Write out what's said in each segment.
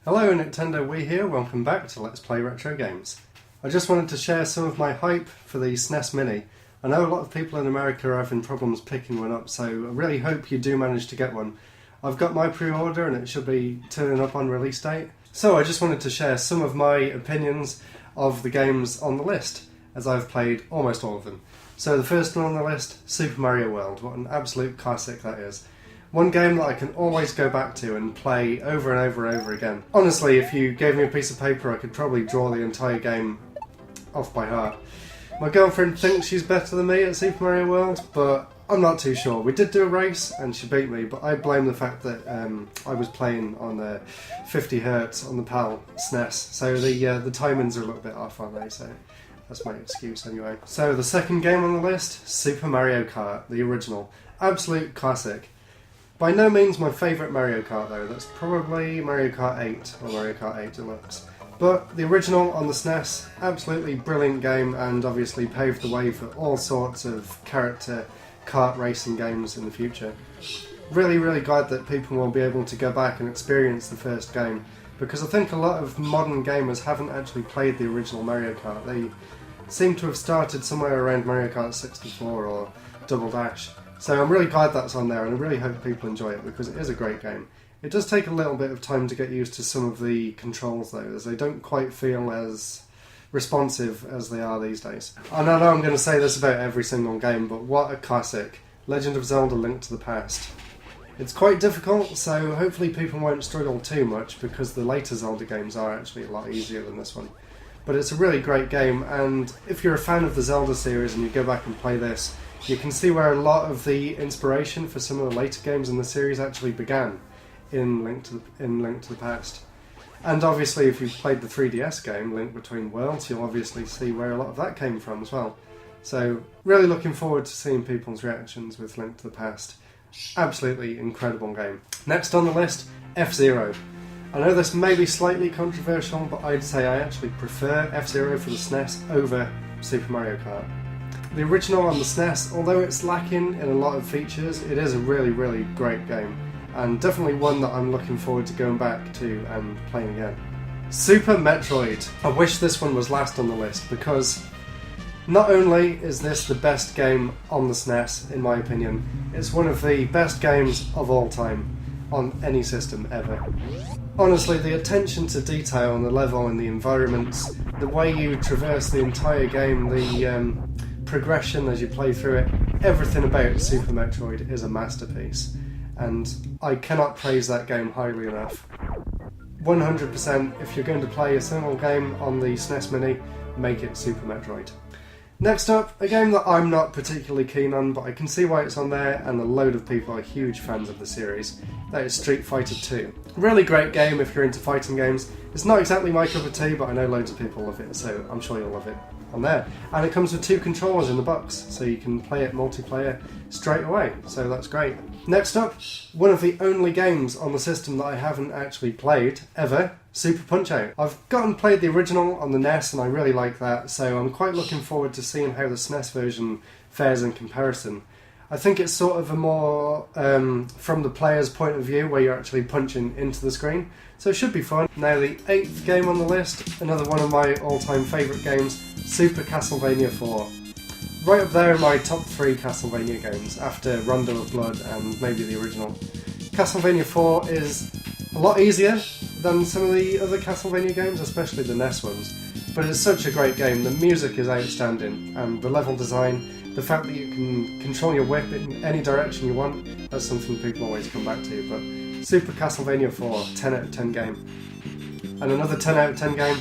Hello Nintendo, we here, welcome back to Let's Play Retro Games. I just wanted to share some of my hype for the SNES Mini. I know a lot of people in America are having problems picking one up, so I really hope you do manage to get one. I've got my pre-order and it should be turning up on release date. So I just wanted to share some of my opinions of the games on the list, as I've played almost all of them. So the first one on the list, Super Mario World. What an absolute classic that is. One game that I can always go back to and play over and over and over again. Honestly, if you gave me a piece of paper, I could probably draw the entire game off by heart. My girlfriend thinks she's better than me at Super Mario World, but I'm not too sure. We did do a race and she beat me, but I blame the fact that I was playing on 50 Hz on the PAL SNES, so the timings are a little bit off, aren't they? So that's my excuse anyway. So the second game on the list, Super Mario Kart, the original. Absolute classic. By no means my favourite Mario Kart though, that's probably Mario Kart 8 or Mario Kart 8 Deluxe. But the original on the SNES, absolutely brilliant game and obviously paved the way for all sorts of character kart racing games in the future. Really glad that people will be able to go back and experience the first game, because I think a lot of modern gamers haven't actually played the original Mario Kart. They seem to have started somewhere around Mario Kart 64 or Double Dash. So I'm really glad that's on there and I really hope people enjoy it because it is a great game. It does take a little bit of time to get used to some of the controls though, as they don't quite feel as responsive as they are these days. I know I'm going to say this about every single game, but what a classic. Legend of Zelda: Link to the Past. It's quite difficult, so hopefully people won't struggle too much because the later Zelda games are actually a lot easier than this one. But it's a really great game, and if you're a fan of the Zelda series and you go back and play this, you can see where a lot of the inspiration for some of the later games in the series actually began in Link to the Past. And obviously if you've played the 3DS game, Link Between Worlds, you'll obviously see where a lot of that came from as well. So really looking forward to seeing people's reactions with Link to the Past. Absolutely incredible game. Next on the list, FZero. I know this may be slightly controversial, but I'd say I actually prefer FZero for the SNES over Super Mario Kart. The original on the SNES, although it's lacking in a lot of features, it is a really great game, and definitely one that I'm looking forward to going back to and playing again. Super Metroid. I wish this one was last on the list because not only is this the best game on the SNES, in my opinion, it's one of the best games of all time on any system ever. Honestly, the attention to detail on the level and the environments, the way you traverse the entire game, the progression as you play through it, everything about Super Metroid is a masterpiece, and I cannot praise that game highly enough. 100%, if you're going to play a single game on the SNES Mini, make it Super Metroid. Next up, a game that I'm not particularly keen on, but I can see why it's on there, and a load of people are huge fans of the series. That is Street Fighter 2. Really great game if you're into fighting games. It's not exactly my cup of tea, but I know loads of people love it, so I'm sure you'll love it on there. And it comes with 2 controllers in the box, so you can play it multiplayer straight away, so that's great. Next up, one of the only games on the system that I haven't actually played ever, Super Punch-Out. I've got and played the original on the NES and I really like that, so I'm quite looking forward to seeing how the SNES version fares in comparison. I think it's sort of a more from the player's point of view where you're actually punching into the screen, so it should be fun. Now the 8th game on the list, another one of my all-time favourite games, Super Castlevania 4. Right up there in my top 3 Castlevania games, after Rondo of Blood and maybe the original. Castlevania 4 is a lot easier than some of the other Castlevania games, especially the NES ones, but it's such a great game. The music is outstanding, and the level design, the fact that you can control your whip in any direction you want, that's something people always come back to. But Super Castlevania 4, 10 out of 10 game. And another 10 out of 10 game,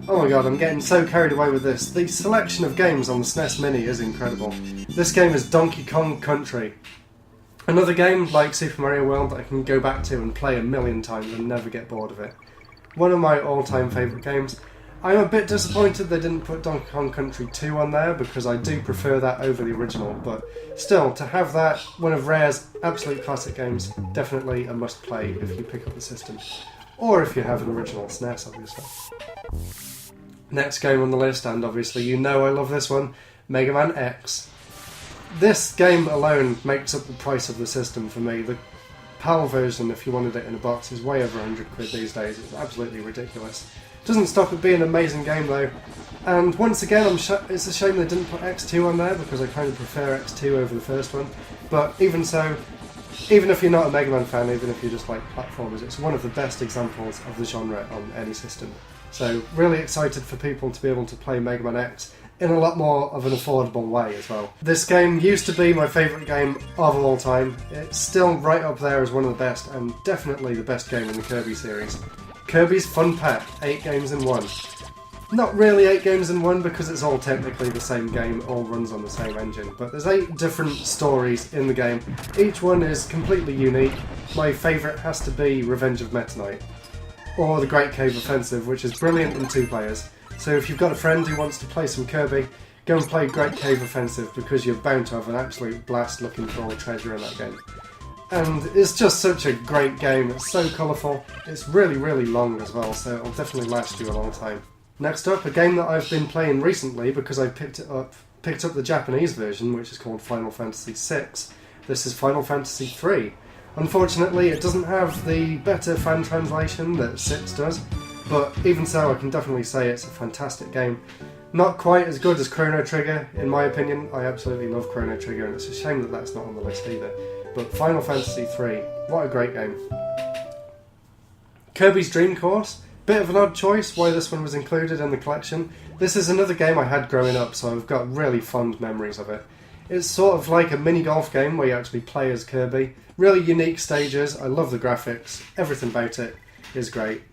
oh my god, I'm getting so carried away with this. The selection of games on the SNES Mini is incredible. This game is Donkey Kong Country. Another game like Super Mario World that I can go back to and play a million times and never get bored of it. One of my all-time favourite games. I'm a bit disappointed they didn't put Donkey Kong Country 2 on there because I do prefer that over the original, but still, to have that, one of Rare's absolute classic games, definitely a must-play if you pick up the system. Or if you have an original SNES, obviously. Next game on the list, and obviously you know I love this one, Mega Man X. This game alone makes up the price of the system for me. The PAL version, if you wanted it in a box, is way over 100 quid these days. It's absolutely ridiculous. Doesn't stop it being an amazing game though. And once again, it's a shame they didn't put X2 on there, because I kind of prefer X2 over the first one. But even so, even if you're not a Mega Man fan, even if you just like platformers, it's one of the best examples of the genre on any system. So really excited for people to be able to play Mega Man X in a lot more of an affordable way as well. This game used to be my favourite game of all time. It's still right up there as one of the best, and definitely the best game in the Kirby series. Kirby's Fun Pack, 8 games in 1. Not really 8 games in 1 because it's all technically the same game, all runs on the same engine, but there's 8 different stories in the game. Each one is completely unique. My favourite has to be Revenge of Meta Knight, or the Great Cave Offensive, which is brilliant in 2 players. So if you've got a friend who wants to play some Kirby, go and play Great Cave Offensive, because you're bound to have an absolute blast looking for all the treasure in that game. And it's just such a great game, it's so colourful, it's really, really long as well, so it'll definitely last you a long time. Next up, a game that I've been playing recently because I picked up the Japanese version, which is called Final Fantasy VI. This is Final Fantasy III. Unfortunately, it doesn't have the better fan translation that 6 does, but even so, I can definitely say it's a fantastic game. Not quite as good as Chrono Trigger, in my opinion. I absolutely love Chrono Trigger, and it's a shame that that's not on the list either. But Final Fantasy III, what a great game. Kirby's Dream Course, bit of an odd choice why this one was included in the collection. This is another game I had growing up, so I've got really fond memories of it. It's sort of like a mini golf game where you actually play as Kirby. Really unique stages, I love the graphics, everything about it is great.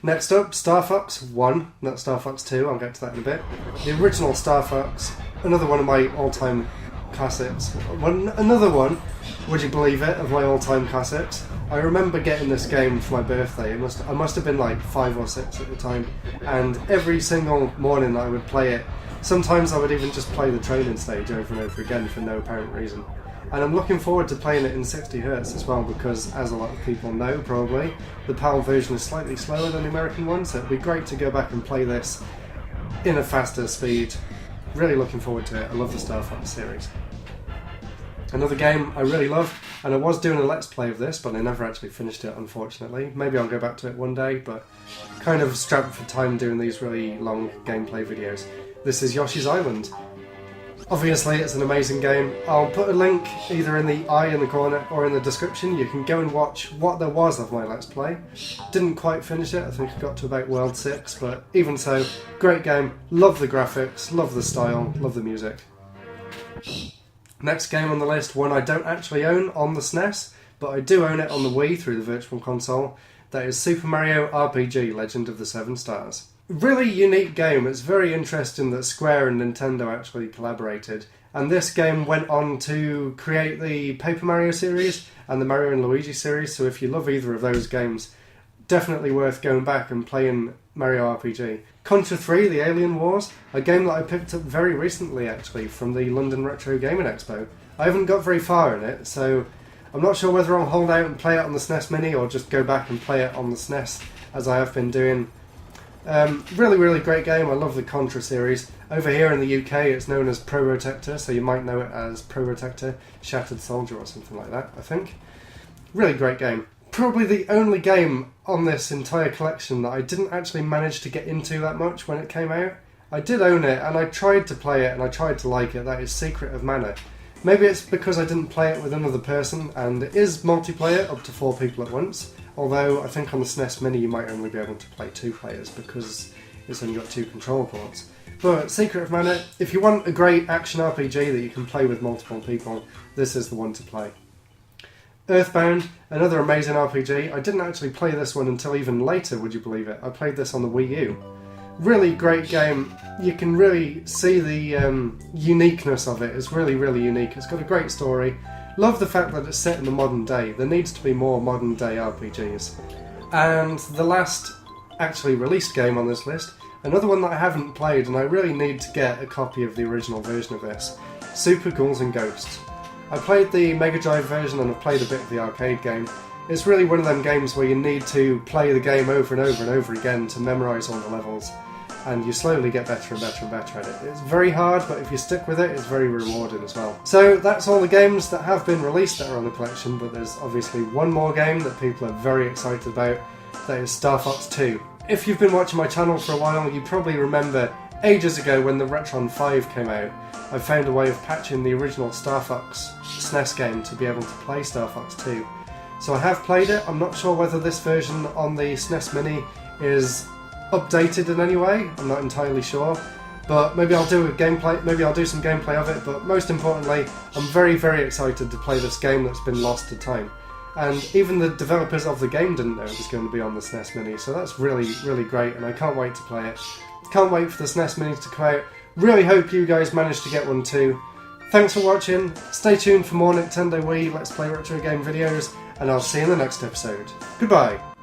Next up, Star Fox 1, not Star Fox 2, I'll get to that in a bit. The original Star Fox, another one of my all-time classics. Another one, would you believe it, of my all-time classics. I remember getting this game for my birthday. I must have been like 5 or 6 at the time, and every single morning I would play it. Sometimes I would even just play the training stage over and over again for no apparent reason. And I'm looking forward to playing it in 60Hz as well, because as a lot of people know probably, the PAL version is slightly slower than the American one, so it'd be great to go back and play this in a faster speed. Really looking forward to it. I love the Star Fox series. Another game I really love, and I was doing a Let's Play of this, but I never actually finished it, unfortunately. Maybe I'll go back to it one day, but kind of strapped for time doing these really long gameplay videos. This is Yoshis Island. Obviously, it's an amazing game. I'll put a link either in the eye in the corner or in the description. You can go and watch what there was of my Let's Play. Didn't quite finish it, I think I got to about World 6, but even so, great game. Love the graphics, love the style, love the music. Next game on the list, one I don't actually own on the SNES, but I do own it on the Wii through the Virtual Console. That is Super Mario RPG Legend of the Seven Stars. Really unique game. It's very interesting that Square and Nintendo actually collaborated, and this game went on to create the Paper Mario series and the Mario and Luigi series, so if you love either of those games, definitely worth going back and playing Mario RPG. Contra 3, The Alien Wars, a game that I picked up very recently actually from the London Retro Gaming Expo. I haven't got very far in it, so I'm not sure whether I'll hold out and play it on the SNES Mini or just go back and play it on the SNES as I have been doing. Really, really great game. I love the Contra series. Over here in the UK it's known as Probotector, so you might know it as Probotector Shattered Soldier or something like that, I think. Really great game. Probably the only game on this entire collection that I didn't actually manage to get into that much when it came out. I did own it and I tried to play it and I tried to like it. That is Secret of Mana. Maybe it's because I didn't play it with another person, and it is multiplayer up to 4 people at once. Although I think on the SNES Mini you might only be able to play 2 players because it's only got 2 control ports. But Secret of Mana, if you want a great action RPG that you can play with multiple people, this is the one to play. Earthbound, another amazing RPG. I didn't actually play this one until even later, would you believe it? I played this on the Wii U. Really great game. You can really see the uniqueness of it. It's really, really unique. It's got a great story. Love the fact that it's set in the modern day. There needs to be more modern day RPGs. And the last actually released game on this list, another one that I haven't played and I really need to get a copy of the original version of this, Super Ghouls Ghosts. I played the Mega Drive version and I've played a bit of the arcade game. It's really one of them games where you need to play the game over and over and over again to memorise all the levels. and you slowly get better and better and better at it. It's very hard, but if you stick with it, it's very rewarding as well. So that's all the games that have been released that are on the collection, but there's obviously one more game that people are very excited about, that is Star Fox 2. If you've been watching my channel for a while, you probably remember ages ago when the Retron 5 came out, I found a way of patching the original Star Fox SNES game to be able to play Star Fox 2. So I have played it. I'm not sure whether this version on the SNES Mini is updated in any way. I'm not entirely sure. But maybe I'll do some gameplay of it, but most importantly, I'm very, very excited to play this game that's been lost to time. And even the developers of the game didn't know it was going to be on the SNES Mini, so that's really, really great, and I can't wait to play it. Can't wait for the SNES Mini to come out. Really hope you guys manage to get one too. Thanks for watching, stay tuned for more Nintendo Wii Let's Play Retro Game videos, and I'll see you in the next episode. Goodbye!